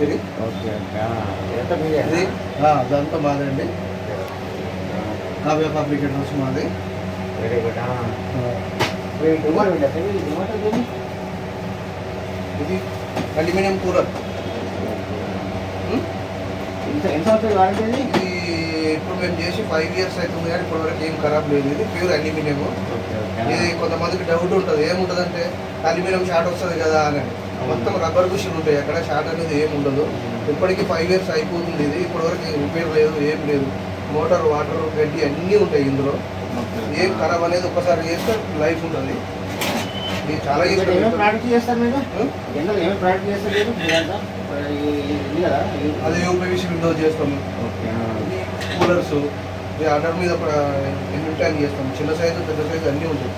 Factory. Okay ఇది అదంతా మాదండి. Fabricators మాది. Very good. ఇది అల్యూమినియం కూలర్. ఎంత అవుతుంది వారంటీ? ఇది ఇప్పుడు మేము చేసి 5 years అవుతుంది కానీ ఇప్పటివరకు ఏం ఖరాబ్ లేదు. ఇది ప్యూర్ అల్యూమినియం. ఇది కొంతమందికి డౌట్ ఉంటుంది, ఏముంటుందంటే అల్యూమినియం షార్ట్ వస్తుంది కదా అని. మొత్తం రబ్బర్ బుషింగ్ ఉంటాయి, అక్కడ షార్ట్ అనేది ఏమి ఉండదు. ఇప్పటికీ 5 years అయిపోతుంది. ఇది ఇప్పటివరకు రిపేర్ లేదు, ఏం లేదు. మోటార్, వాటర్, గడ్డి అన్నీ ఉంటాయి ఇందులో. ఏం ఖరాబ్ అనేది ఒక్కసారి చేస్తే లైఫ్ ఉంటుంది. ఇది చాలా ప్రాడక్ట్ చేస్తారు మీరు? ఏమేమి ప్రాడక్ట్ చేస్తారు మీరు? అది యూపీవీసీ విండోస్ చేస్తాము, కూలర్స్, ఆర్డర్ మీద ఎన్ని చేస్తాం. చిన్న సైజు, పెద్ద సైజు అన్నీ ఉంటాయి.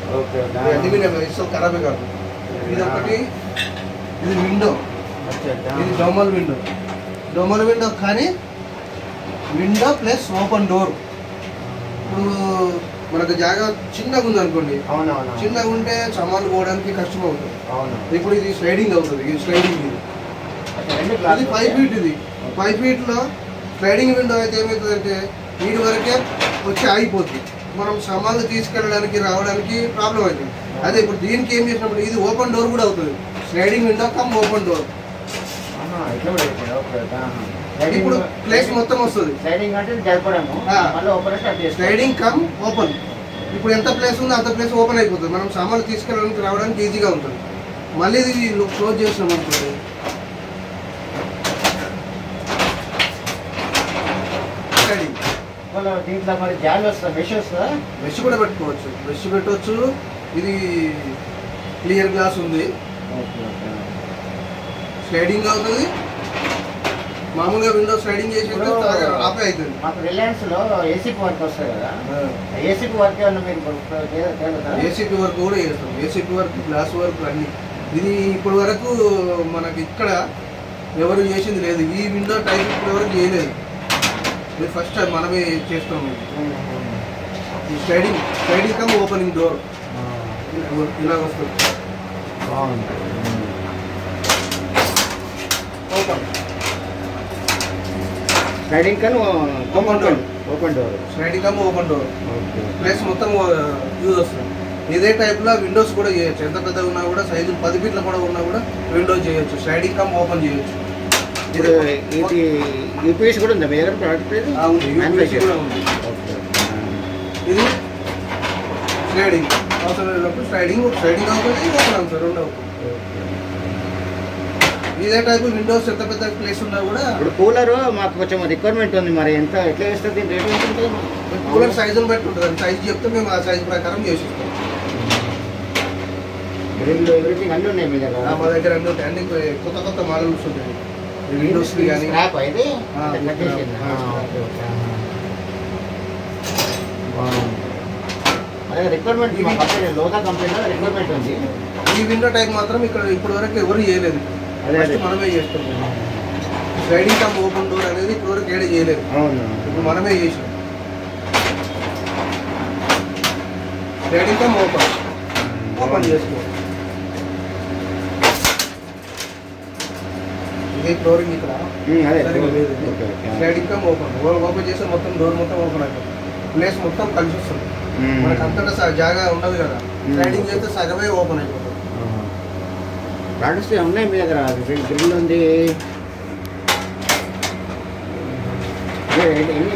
అల్యూమినియం ఇస్తాం, ఖరాబే కాదు. ఇది ఒకటి. ఇది విండో, ఇది డోమల్ విండో. డోమల్ విండో కానీ విండో ప్లస్ ఓపెన్ డోర్. ఇప్పుడు మనకు జాగా చిన్నగా ఉంది అనుకోండి, చిన్నగా ఉంటే సామాన్లు పోవడానికి కష్టం అవుతుంది. ఇప్పుడు ఇది స్లైడింగ్ అవుతుంది. ఇది స్లైడింగ్, ఇది 5 feet. ఇది 5 feet లో స్లైడింగ్ విండో అయితే ఏమవుతుందంటే వీడి వరకే వచ్చి ఆగిపోతుంది. మనం సామాన్లు తీసుకెళ్ళడానికి రావడానికి ప్రాబ్లం అవుతుంది. అదే ఇప్పుడు దీనికి ఏం చేసినప్పుడు ఇది ఓపెన్ డోర్ కూడా అవుతుంది. Sliding window come open door. ఇప్పుడు ప్లేస్ మొత్తం వస్తుంది. Sliding come open. ఇప్పుడు ఎంత ప్లేస్ ఉందో అంత ప్లేస్ ఓపెన్ అయిపోతుంది. మనం సామాన్లు తీసుకెళ్ళడానికి రావడానికి ఈజీగా ఉంటుంది. మళ్ళీ ఇది క్లోజ్ చేసినాం అనుకోండి, దీంట్లో మరి జాలి వస్తుంది, మెష్ వస్తుందా? మెష్ కూడా పెట్టుకోవచ్చు, మెష్ పెట్టవచ్చు. ఇది క్లియర్ గ్లాస్ ఉంది, స్లైడింగ్ అవుతుంది. మామూలుగా విండో స్లైడింగ్ చేసి ఆపే అవుతుంది. మాకు రిలయన్స్లో ఏసీపీ వర్క్ వస్తుంది కదా, ఏసీపీ వర్క్ ఏమన్నా మీరు? ఏసీపీ వర్క్ కూడా చేస్తాం. ఏసీపీ వర్క్, గ్లాస్ వర్క్ అన్నీ. ఇది ఇప్పటి వరకు మనకి ఇక్కడ ఎవరు చేసింది లేదు. ఈ విండో టైప్ ఇప్పటి వరకు చేయలేదు. ఇది ఫస్ట్ టైం మనమే చేస్తాము. ఈ స్లైడింగ్ కమ్ ఓపెనింగ్ డోర్ ఇలా వస్తుంది. Sliding come open door. Sliding come open door place మొత్తం యూజ్ వస్తుంది. ఇదే టైప్లో విండోస్ కూడా చేయొచ్చు. ఎంత పెద్దగా ఉన్నా కూడా, సైజు 10 feet కూడా ఉన్నా కూడా విండోస్ చేయొచ్చు. స్లైడింగ్ కమ్ ఓపెన్ చేయొచ్చు. ఇది యూపీఎస్ కూడా ఉందా మీ దగ్గర ప్రోడక్ట్? కూడా ఉంది. ఇది స్లైడింగ్ అవసరం లేనప్పుడు స్లైడింగ్ అవుతుంది, ఓపెన్ అవుతుంది, రెండు అవుతుంది. ఇదే టైప్ విండోస్ ఎంత పెద్ద ప్లేస్ ఉన్నా కూడా. ఇప్పుడు కూలర్ మాకు కొంచెం రిక్వైర్మెంట్ ఉంది, మరి ఎంత ఎట్లా వేస్తుంది? రేట్ ఎంత ఉంటుంది? కూలర్ సైజుని బట్టి ఉంటుంది. సైజు చెప్తే మేము ఆ సైజు ప్రకారం చేసిస్తాం. గ్రిల్ ఎవ్రీథింగ్ అన్నీ ఉన్నాయి మీ దగ్గర? మా దగ్గర అన్నీ ఉంటాయి. అన్ని కొత్త మోడల్స్ ఉంటాయి. విండోస్ కానీ రిక్వైర్మెంట్ లోకల్ కంపెనీలో రిక్వైర్మెంట్ ఉంది. ఈ విండో టైప్ మాత్రం ఇక్కడ ఇప్పటి వరకు ఎవరు చేయలేదు. మనమే చేస్తాం. స్లైడింగ్ కమ్ ఓపెన్ డోర్ అనేది ఇప్పటి వరకు ఏడే చేయలేదు. ఇప్పుడు మనమే చేసాం. స్లైడింగ్ కమ్ ఓపెన్ చేసుకో. ఇదే ఫ్లోరింగ్ ఇక్కడ స్లైడింగ్ కమ్ ఓపెన్ చేస్తే మొత్తం డోర్ మొత్తం ఓపెన్ అయిపోతుంది. ప్లేస్ మొత్తం కలిసి వస్తుంది. మనకు అంతటా జాగా ఉండదు కదా, స్లైడింగ్ చేస్తే సగమే ఓపెన్ అయిపోతుంది. ప్రోడక్ట్స్ ఉన్నాయి మీ దగ్గర? గ్రిల్ ఉంది.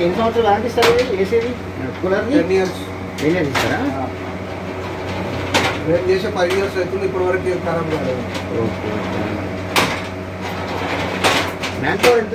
ఎన్ని సంవత్సరాలు వారంటీ ఇస్తారు ఏసీది కూలర్? 10 years. 10 years ఇస్తారా? నేను చేసే 5 years అవుతుంది. ఇప్పటి వరకు ఖరాబ్ కాలేదు. ఓకే. మ్యాన్ పవర్ ఎంత?